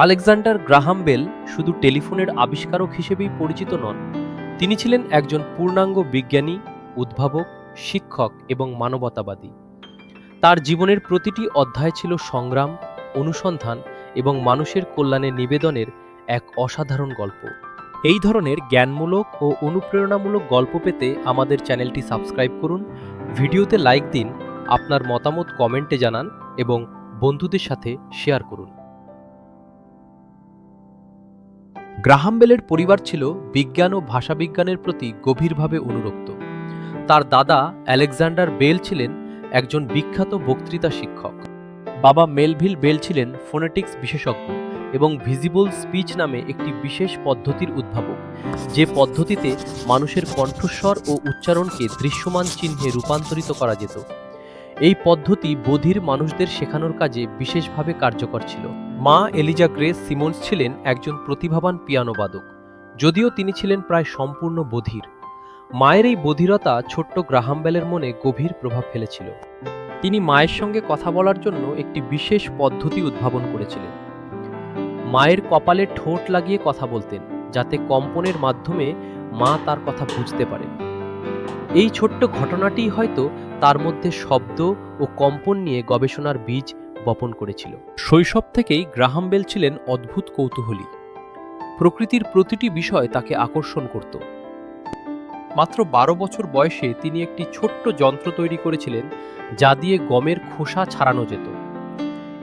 Alexander Graham bell শুধু টেলিফোনের আবিষ্কারক হিসেবেই পরিচিত নন, তিনি ছিলেন একজন পূর্ণাঙ্গ বিজ্ঞানী, উদ্ভাবক, শিক্ষক এবং মানবতাবাদী। তার জীবনের প্রতিটি অধ্যায় ছিল সংগ্রাম, অনুসন্ধান এবং মানুষের কল্যাণে নিবেদনের এক অসাধারণ গল্প। এই ধরনের জ্ঞানমূলক ও অনুপ্রেরণামূলক গল্প পেতে আমাদের চ্যানেলটি সাবস্ক্রাইব করুন, ভিডিওতে লাইক দিন, আপনার মতামত কমেন্টে জানান এবং বন্ধুদের সাথে শেয়ার করুন। গ্রাহাম বেলের পরিবার ছিল বিজ্ঞান ও ভাষাবিজ্ঞানের প্রতি গভীরভাবে অনুরক্ত। তার দাদা আলেকজান্ডার বেল ছিলেন একজন বিখ্যাত বক্তৃতা শিক্ষক। বাবা মেলভিল বেল ছিলেন ফোনেটিক্স বিশেষজ্ঞ এবং ভিজিবল স্পিচ নামে একটি বিশেষ পদ্ধতির উদ্ভাবক, যে পদ্ধতিতে মানুষের কণ্ঠস্বর ও উচ্চারণকে দৃশ্যমান চিহ্নে রূপান্তরিত করা যেত। এই পদ্ধতি বধির মানুষদের শেখানোর কাজে বিশেষভাবে কার্যকর ছিল। মা এলিজা গ্রেস সিমন্স ছিলেন একজন প্রতিভাবান পিয়ানোবাদক, যদিও তিনি ছিলেন প্রায় সম্পূর্ণ বধির। মায়ের এই বধিরতা ছোট্ট গ্রাহাম বেলের মনে গভীর প্রভাব ফেলেছিল। তিনি মায়ের সঙ্গে কথা বলার জন্য একটি বিশেষ পদ্ধতি উদ্ভাবন করেছিলেন। মায়ের কপালে ঠোঁট লাগিয়ে কথা বলতেন, যাতে কম্পনের মাধ্যমে মা তার কথা বুঝতে পারেন। এই ছোট্ট ঘটনাটিই হয়তো তার মধ্যে শব্দ ও কম্পন নিয়ে গবেষণার বীজ বপন করেছিল। শৈশব থেকেই গ্রাহাম বেল ছিলেন অদ্ভুত কৌতূহলী। প্রকৃতির প্রতিটি বিষয় তাকে আকর্ষণ করত। মাত্র 12 বছর বয়সে তিনি একটি ছোট্ট যন্ত্র তৈরি করেছিলেন, যা দিয়ে গমের খোসা ছাড়ানো যেত।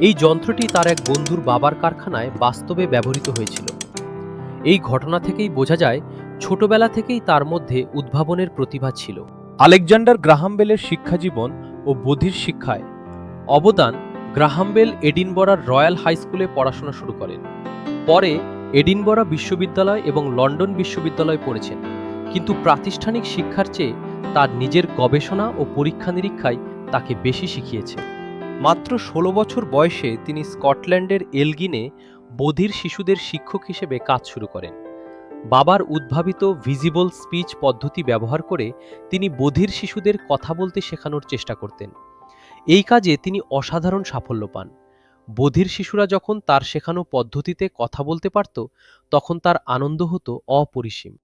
এই যন্ত্রটি তার এক বন্ধুর বাবার কারখানায় বাস্তবে ব্যবহৃত হয়েছিল। এই ঘটনা থেকেই বোঝা যায় ছোটবেলা থেকেই তার মধ্যে উদ্ভাবনের প্রতিভা ছিল। আলেকজান্ডার গ্রাহাম বেলের শিক্ষাজীবন ও বধির শিক্ষায় অবদান। গ্রাহাম বেল এডিনবরার রয়্যাল হাই স্কুলে পড়াশোনা শুরু করেন। পরে এডিনবরা বিশ্ববিদ্যালয় এবং লন্ডন বিশ্ববিদ্যালয়ে পড়েছেন, কিন্তু প্রাতিষ্ঠানিক শিক্ষার চেয়ে তার নিজের গবেষণা ও পরীক্ষা নিরীক্ষায় তাকে বেশি শিখিয়েছে। মাত্র 16 বছর বয়সে তিনি স্কটল্যান্ডের এলগিনে বধির শিশুদের শিক্ষক হিসেবে কাজ শুরু করেন। বাবার উদ্ভাবিত ভিজিবল স্পিচ পদ্ধতি ব্যবহার করে তিনি বধির শিশুদের কথা বলতে শেখানোর চেষ্টা করতেন। এই কাজে তিনি অসাধারণ সাফল্য পান। বধির শিশুরা যখন তার শেখানো পদ্ধতিতে কথা বলতে পারত, তখন তার আনন্দ হতো অপরিসীম।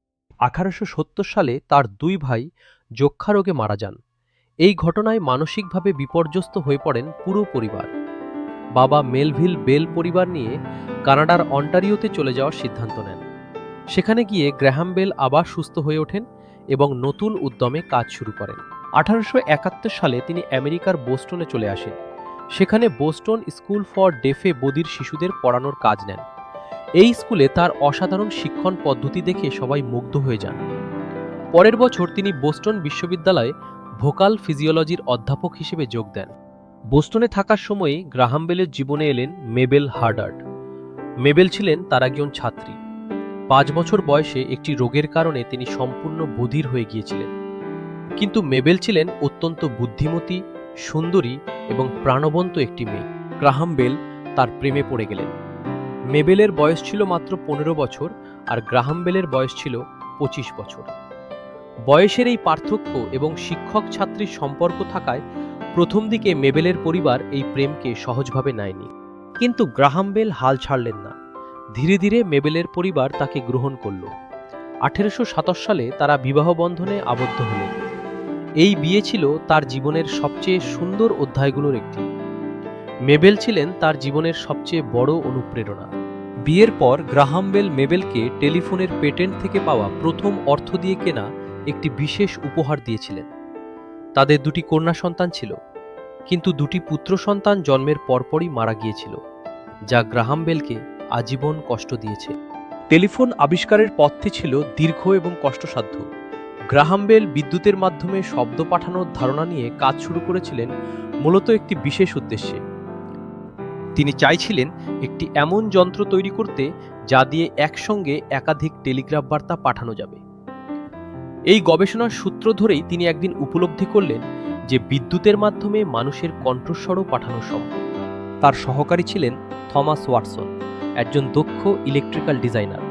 1870 সালে তার 2 ভাই যক্ষা রোগে মারা যান। এই ঘটনায় মানসিকভাবে বিপর্যস্ত হয়ে পড়েন পুরো পরিবার। বাবা মেলভিল বেল পরিবার নিয়ে কানাডার অন্টারিওতে চলে যাওয়ার সিদ্ধান্ত নেন। সেখানে গিয়ে গ্রাহাম বেল আবার সুস্থ হয়ে ওঠেন এবং নতুন উদ্যমে কাজ শুরু করেন। 1871 সালে তিনি আমেরিকার বোস্টনে চলে আসেন। সেখানে বোস্টন স্কুল ফর ডেফে বধির শিশুদের পড়ানোর কাজ নেন। এই স্কুলে তার অসাধারণ শিক্ষণ পদ্ধতি দেখে সবাই মুগ্ধ হয়ে যান। পরের বছর তিনি বোস্টন বিশ্ববিদ্যালয়ে ভোকাল ফিজিওলজির অধ্যাপক হিসেবে যোগ দেন। বোস্টনে থাকার সময়ে গ্রাহাম বেলের জীবনে এলেন মেবেল হার্ডার্ট। মেবেল ছিলেন তার একজন ছাত্রী। 5 বছর বয়সে একটি রোগের কারণে তিনি সম্পূর্ণ বধির হয়ে গিয়েছিলেন, কিন্তু মেবেল ছিলেন অত্যন্ত বুদ্ধিমতী, সুন্দরী এবং প্রাণবন্ত একটি মেয়ে। গ্রাহাম বেল তার প্রেমে পড়ে গেলেন। মেবেলের বয়স ছিল মাত্র 15 বছর আর গ্রাহাম বেলের বয়স ছিল 25 বছর। বয়সের এই পার্থক্য এবং শিক্ষক ছাত্রীর সম্পর্ক থাকায় প্রথম দিকে মেবেলের পরিবার এই প্রেমকে সহজভাবে নেয়নি, কিন্তু গ্রাহাম বেল হাল ছাড়লেন না। ধীরে ধীরে মেবেলের পরিবার তাকে গ্রহণ করল। 1827 সালে তারা বিবাহ বন্ধনে আবদ্ধ হলেন। এই বিয়ে ছিল তার জীবনের সবচেয়ে সুন্দর অধ্যায়গুলোর একটি। মেবেল ছিলেন তার জীবনের সবচেয়ে বড় অনুপ্রেরণা। বিয়ের পর গ্রাহাম বেল মেবেলকে টেলিফোনের পেটেন্ট থেকে পাওয়া প্রথম অর্থ দিয়ে কেনা একটি বিশেষ উপহার দিয়েছিলেন। তাদের 2টি কন্যা সন্তান ছিল, কিন্তু 2টি পুত্র সন্তান জন্মের পরপরই মারা গিয়েছিল, যা গ্রাহাম বেলকে আজীবন কষ্ট দিয়েছে। টেলিফোন আবিষ্কারের পথটি ছিল দীর্ঘ এবং কষ্টসাধ্য। গ্রাহাম বেল বিদ্যুতের মাধ্যমে শব্দ পাঠানোর ধারণা নিয়ে কাজ শুরু করেছিলেন মূলত একটি বিশেষ উদ্দেশ্যে। তিনি চাইছিলেন একটি এমন যন্ত্র তৈরি করতে যা দিয়ে একসঙ্গে একাধিক টেলিগ্রাফ বার্তা পাঠানো যাবে। এই গবেষণার সূত্র ধরেই তিনি একদিন উপলব্ধি করলেন যে বিদ্যুতের মাধ্যমে মানুষের কণ্ঠস্বরও পাঠানো সম্ভব। তার সহকারী ছিলেন থমাস ওয়াটসন, একজন দক্ষ ইলেকট্রিক্যাল ডিজাইনার।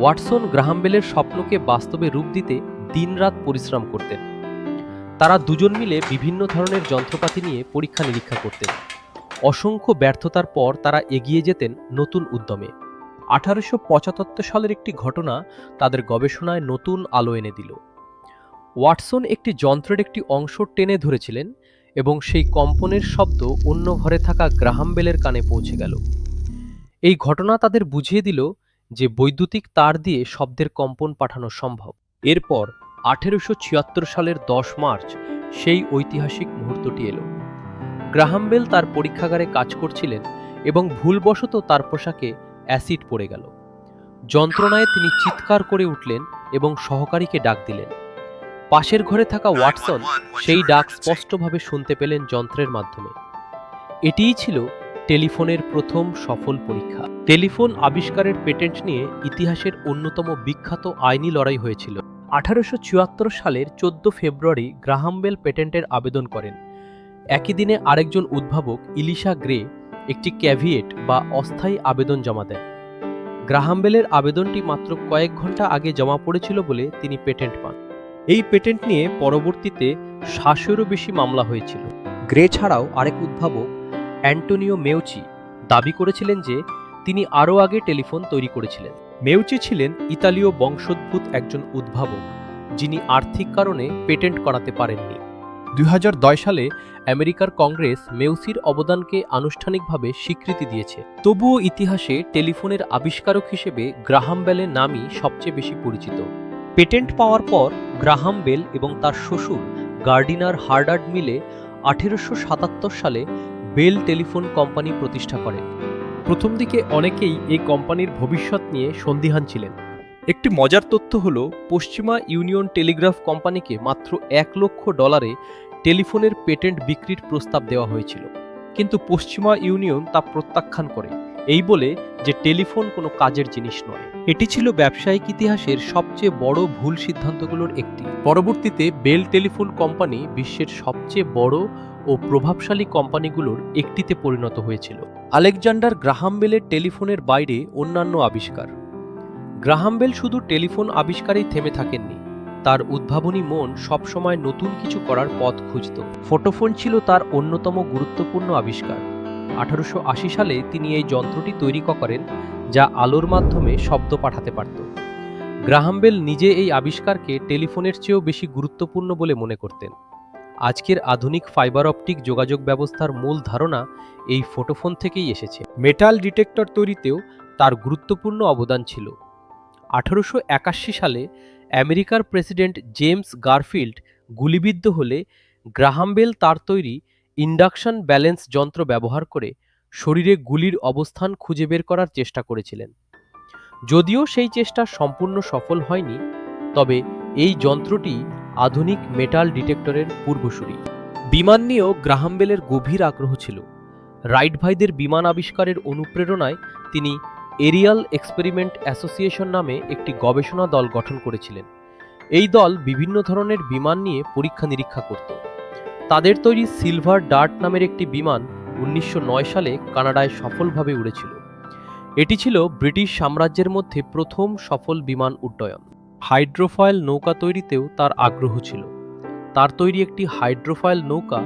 ওয়াটসন গ্রাহাম বেলের স্বপ্নকে বাস্তবে রূপ দিতে দিনরাত পরিশ্রম করতেন। তারা দুজন মিলে বিভিন্ন ধরনের যন্ত্রপাতি নিয়ে পরীক্ষা নিরীক্ষা করতেন। অসংখ্য ব্যর্থতার পর তারা এগিয়ে যেতেন নতুন উদ্যমে। 1875 সালের একটি ঘটনা তাদের গবেষণায় নতুন আলো এনে দিল। ওয়াটসন একটি যন্ত্রের একটি অংশ টেনে ধরেছিলেন এবং সেই কম্পনের শব্দ অন্য ঘরে থাকা গ্রাহাম বেলের কানে পৌঁছে গেল। এই ঘটনা তাদের বুঝিয়ে দিল যে বৈদ্যুতিক তার দিয়ে শব্দের কম্পন পাঠানো সম্ভব। এরপর 1876 সালের 10 মার্চ সেই ঐতিহাসিক মুহূর্তটি এলো। গ্রাহাম বেল তার পরীক্ষাগারে কাজ করছিলেন এবং ভুলবশত তার পোশাকে অ্যাসিড পড়ে গেল। যন্ত্রণায় তিনি চিৎকার করে উঠলেন এবং সহকারীকে ডাক দিলেন। পাশের ঘরে থাকা ওয়াটসন সেই ডাক স্পষ্টভাবে শুনতে পেলেন যন্ত্রের মাধ্যমে। এটিই ছিল টেলিফোনের প্রথম সফল পরীক্ষা। টেলিফোন আবিষ্কারের পেটেন্ট নিয়ে ইতিহাসের অন্যতম বিখ্যাত আইনি লড়াই হয়েছিল। 1874 সালের 14 ফেব্রুয়ারি গ্রাহাম বেল পেটেন্টের আবেদন করেন। একই দিনে আরেকজন উদ্ভাবক ইলিশা গ্রে একটি ক্যাভিয়েট বা অস্থায়ী আবেদন জমা দেন। গ্রাহাম বেলের আবেদনটি মাত্র কয়েক ঘন্টা আগে জমা পড়েছিল বলে তিনি পেটেন্ট পান। এই পেটেন্ট নিয়ে পরবর্তীতে 500-এরও বেশি মামলা হয়েছিল। গ্রে ছাড়াও আরেক উদ্ভাবক অ্যান্টোনিও মেউচি দাবি করেছিলেন যে তিনি আরও আগে টেলিফোন তৈরি করেছিলেন। মেউচি ছিলেন ইতালীয় বংশোদ্ভূত একজন উদ্ভাবক যিনি আর্থিক কারণে পেটেন্ট করাতে পারেননি। 2010 সালে আমেরিকার কংগ্রেস মেউসির অবদানকে আনুষ্ঠানিকভাবে স্বীকৃতি দিয়েছে। তবুও ইতিহাসে টেলিফোনের আবিষ্কারক হিসেবে গ্রাহাম বেলের নামই সবচেয়ে বেশি পরিচিত। পেটেন্ট পাওয়ার পর গ্রাহাম বেল এবং তার শ্বশুর গার্ডিনার হার্ডার্ড মিলে 1877 সালে বেল টেলিফোন কোম্পানি প্রতিষ্ঠা করেন। প্রথম দিকে অনেকেই এই কোম্পানির ভবিষ্যৎ নিয়ে সন্দিহান ছিলেন। একটি মজার তথ্য হল, পশ্চিমা ইউনিয়ন টেলিগ্রাফ কোম্পানিকে মাত্র $1 লক্ষ টেলিফোনের পেটেন্ট বিক্রির প্রস্তাব দেওয়া হয়েছিল, কিন্তু পশ্চিমা ইউনিয়ন তা প্রত্যাখ্যান করে, এই বলে যে টেলিফোন কোনো কাজের জিনিস নয়। এটি ছিল ব্যবসায়িক ইতিহাসের সবচেয়ে বড় ভুল সিদ্ধান্তগুলোর একটি। পরবর্তীতে বেল টেলিফোন কোম্পানি বিশ্বের সবচেয়ে বড় ও প্রভাবশালী কোম্পানিগুলোর একটিতে পরিণত হয়েছিল। আলেকজান্ডার গ্রাহাম বেলের টেলিফোনের বাইরে অন্যান্য আবিষ্কার। গ্রাহাম বেল শুধু টেলিফোন আবিষ্কারেই থেমে থাকেননি, তার উদ্ভাবনী মন সবসময় নতুন কিছু করার পথ খুঁজত। ফটোফোন ছিল তার অন্যতম গুরুত্বপূর্ণ আবিষ্কার। 1880 সালে তিনি এই যন্ত্রটি তৈরি করেন যা আলোর মাধ্যমে শব্দ পাঠাতে পারত। গ্রাহাম বেল নিজে এই আবিষ্কারকে টেলিফোনের চেয়েও বেশি গুরুত্বপূর্ণ বলে মনে করতেন। আজকের আধুনিক ফাইবার অপটিক যোগাযোগ ব্যবস্থার মূল ধারণা এই ফটোফোন থেকেই এসেছে। মেটাল ডিটেক্টর তৈরিতেও তার গুরুত্বপূর্ণ অবদান ছিল। 1881 সালে আমেরিকার প্রেসিডেন্ট জেমস গারফিল্ড গুলিবিদ্ধ হলে গ্রাহাম বেল তার তৈরি ইন্ডাকশন ব্যালেন্স যন্ত্র ব্যবহার করে শরীরে গুলির অবস্থান খুঁজে বের করার চেষ্টা করেছিলেন। যদিও সেই চেষ্টা সম্পূর্ণ সফল হয়নি, তবে এই যন্ত্রটি আধুনিক মেটাল ডিটেক্টরের পূর্বসূরি। বিমান নিয়েও গ্রাহাম বেলের গভীর আগ্রহ ছিল। রাইট ভাইদের বিমান আবিষ্কারের অনুপ্রেরণায় তিনি এরিয়াল এক্সপেরিমেন্ট অ্যাসোসিয়েশন নামে একটি গবেষণা দল গঠন করেছিলেন। এই দল বিভিন্ন ধরনের বিমান নিয়ে পরীক্ষা নিরীক্ষা করত। তাদের তৈরি সিলভার ডার্ট নামের একটি বিমান 1909 সালে কানাডায় সফলভাবে উড়েছিল। এটি ছিল ব্রিটিশ সাম্রাজ্যের মধ্যে প্রথম সফল বিমান উড্ডয়ন। হাইড্রোফয়েল নৌকা তৈরিতেও তার আগ্রহ ছিল। তার তৈরি একটি হাইড্রোফয়েল নৌকা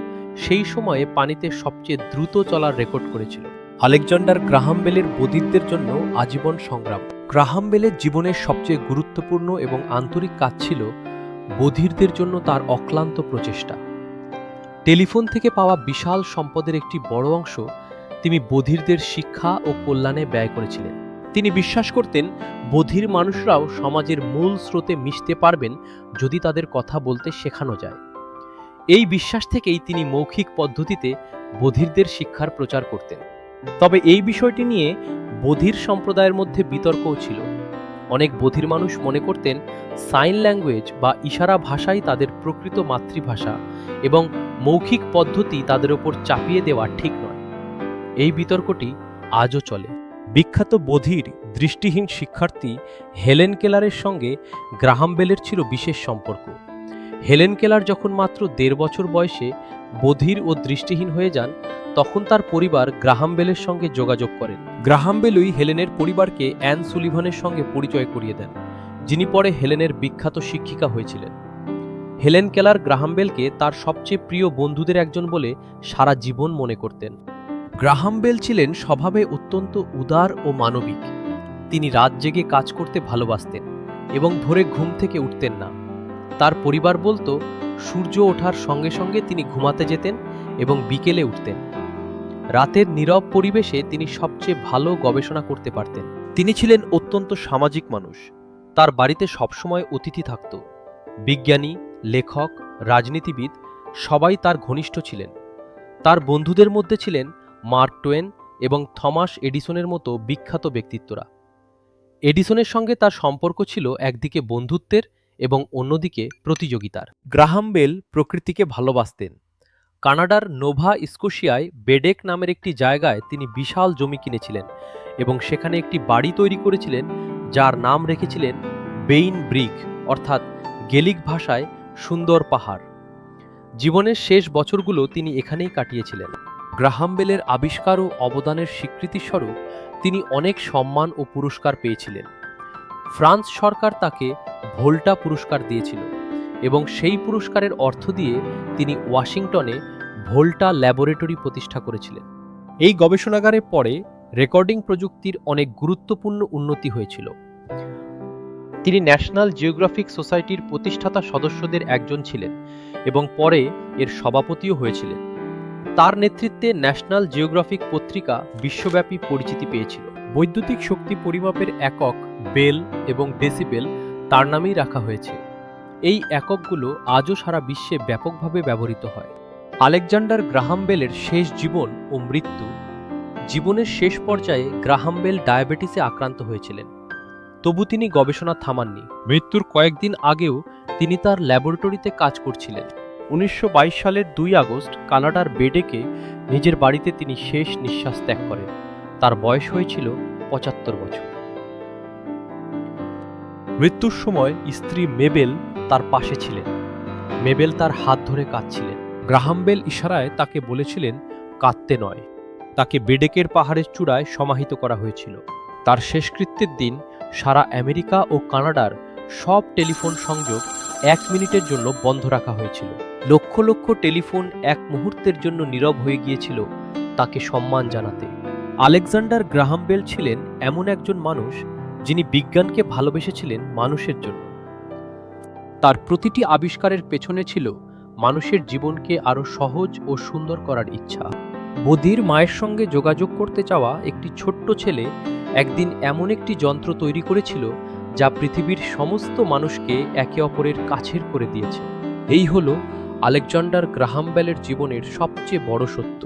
সেই সময়ে পানিতে সবচেয়ে দ্রুত চলার রেকর্ড করেছিল। আলেকজান্ডার গ্রাহাম বেলের বধিরদের জন্য আজীবন সংগ্রাম। গ্রাহাম বেলের জীবনের সবচেয়ে গুরুত্বপূর্ণ এবং আন্তরিক কাজ ছিল বধিরদের জন্য তার অক্লান্ত প্রচেষ্টা। টেলিফোন থেকে পাওয়া বিশাল সম্পদের একটি বড় অংশ তিনি বধিরদের শিক্ষা ও কল্যাণে ব্যয় করেছিলেন। তিনি বিশ্বাস করতেন বধির মানুষরাও সমাজের মূল স্রোতে মিশতে পারবেন যদি তাদের কথা বলতে শেখানো যায়। এই বিশ্বাস থেকেই তিনি মৌখিক পদ্ধতিতে বধিরদের শিক্ষার প্রচার করতেন। তবে এই বিষয়টি নিয়ে বধির সম্প্রদায়ের মধ্যে বিতর্কও ছিল। অনেক বধির মানুষ মনে করতেন সাইন ল্যাঙ্গুয়েজ বা ইশারা ভাষাই তাদের প্রকৃত মাতৃভাষা এবং মৌখিক পদ্ধতি তাদের ওপর চাপিয়ে দেওয়া ঠিক নয়। এই বিতর্কটি আজও চলে। বিখ্যাত বধির দৃষ্টিহীন শিক্ষার্থী হেলেন কেলারের সঙ্গে গ্রাহাম বেলের ছিল বিশেষ সম্পর্ক। হেলেন কেলার যখন মাত্র 1.5 বছর বয়সে বধির ও দৃষ্টিহীন হয়ে যান, তখন তার পরিবার গ্রাহাম বেলের সঙ্গে যোগাযোগ করেন। গ্রাহাম বেলই হেলেনের পরিবারকে অ্যান সুলিভানের সঙ্গে পরিচয় করিয়ে দেন, যিনি পরে হেলেনের বিখ্যাত শিক্ষিকা হয়েছিলেন। হেলেন কেলার গ্রাহাম বেলকে তার সবচেয়ে প্রিয় বন্ধুদের একজন বলে সারা জীবন মনে করতেন। গ্রাহাম বেল ছিলেন স্বভাবে অত্যন্ত উদার ও মানবিক। তিনি রাত জেগে কাজ করতে ভালোবাসতেন এবং ভোরে ঘুম থেকে উঠতেন না। তার পরিবার বলতো সূর্য ওঠার সঙ্গে সঙ্গে তিনি ঘুমাতে যেতেন এবং বিকেলে উঠতেন। রাতের নীরব পরিবেশে তিনি সবচেয়ে ভালো গবেষণা করতে পারতেন। তিনি ছিলেন অত্যন্ত সামাজিক মানুষ। তার বাড়িতে সবসময় অতিথি থাকত। বিজ্ঞানী, লেখক, রাজনীতিবিদ সবাই তার ঘনিষ্ঠ ছিলেন। তার বন্ধুদের মধ্যে ছিলেন মার্ক টোয়েন এবং থমাস এডিসনের মতো বিখ্যাত ব্যক্তিত্বরা। এডিসনের সঙ্গে তার সম্পর্ক ছিল একদিকে বন্ধুত্বের এবং অন্যদিকে প্রতিযোগিতার। গ্রাহাম বেল প্রকৃতিকে ভালোবাসতেন। কানাডার নোভা স্কোশিয়ায় বেডেক নামের একটি জায়গায় তিনি বিশাল জমি কিনেছিলেন এবং সেখানে একটি বাড়ি তৈরি করেছিলেন, যার নাম রেখেছিলেন বেইন ব্রিক, অর্থাৎ গেলিক ভাষায় সুন্দর পাহাড়। জীবনের শেষ বছরগুলো তিনি এখানেই কাটিয়েছিলেন। গ্রাহাম বেলের আবিষ্কার ও অবদানের স্বীকৃতিস্বরূপ তিনি অনেক সম্মান ও পুরস্কার পেয়েছিলেন। ফ্রান্স সরকার তাকে ভোল্টা পুরস্কার দিয়েছিল এবং সেই পুরস্কারের অর্থ দিয়ে তিনি ওয়াশিংটনে ভোল্টা ল্যাবরেটরি প্রতিষ্ঠা করেছিলেন। এই গবেষণাগারের পরে রেকর্ডিং প্রযুক্তির অনেক গুরুত্বপূর্ণ উন্নতি হয়েছিল। তিনি ন্যাশনাল জিওগ্রাফিক সোসাইটির প্রতিষ্ঠাতা সদস্যদের একজন ছিলেন এবং পরে এর সভাপতিও হয়েছিলেন। তার নেতৃত্বে ন্যাশনাল জিওগ্রাফিক পত্রিকা বিশ্বব্যাপী পরিচিতি পেয়েছিল। বৈদ্যুতিক শক্তি পরিমাপের একক বেল এবং ডেসিবেল তার নামেই রাখা হয়েছে। এই এককগুলো আজও সারা বিশ্বে ব্যাপকভাবে ব্যবহৃত হয়। আলেকজান্ডার গ্রাহাম বেলের শেষ জীবন ও মৃত্যু। জীবনের শেষ পর্যায়ে গ্রাহাম বেল ডায়াবেটিসে আক্রান্ত হয়েছিলেন, তবু তিনি গবেষণা থামাননি। মৃত্যুর কয়েকদিন আগেও তিনি তার ল্যাবরেটরিতে কাজ করছিলেন। 1922 সালের 2 আগস্ট কানাডার বেডেকে নিজের বাড়িতে তিনি শেষ নিঃশ্বাস ত্যাগ করেন। তার বয়স হয়েছিল 75 বছর। মৃত্যুর সময় স্ত্রী মেবেল তার পাশে ছিলেন। মেবেল তার হাত ধরে কাঁদছিলেন। গ্রাহাম বেল ইশারায় তাকে বলেছিলেন কাঁদতে নয়। তাকে বেডেকের পাহাড়ের চূড়ায় সমাহিত করা হয়েছিল। তার শেষকৃত্যের দিন সারা আমেরিকা ও কানাডার সব টেলিফোন সংযোগ 1 মিনিটের জন্য বন্ধ রাখা হয়েছিল। লক্ষ লক্ষ টেলিফোন এক মুহূর্তের জন্য নীরব হয়ে গিয়েছিল তাকে সম্মান জানাতে। আলেকজান্ডার গ্রাহাম বেল ছিলেন এমন একজন মানুষ যিনি বিজ্ঞানকে ভালোবেসেছিলেন মানুষের জন্য। তার প্রতিটি আবিষ্কারের পেছনে ছিল মানুষের জীবনকে আরও সহজ ও সুন্দর করার ইচ্ছা। বধির মায়ের সঙ্গে যোগাযোগ করতে চাওয়া একটি ছোট্ট ছেলে একদিন এমন একটি যন্ত্র তৈরি করেছিল যা পৃথিবীর সমস্ত মানুষকে একে অপরের কাছের করে দিয়েছে। এই হলো আলেকজান্ডার গ্রাহাম বেলের জীবনের সবচেয়ে বড় সত্য।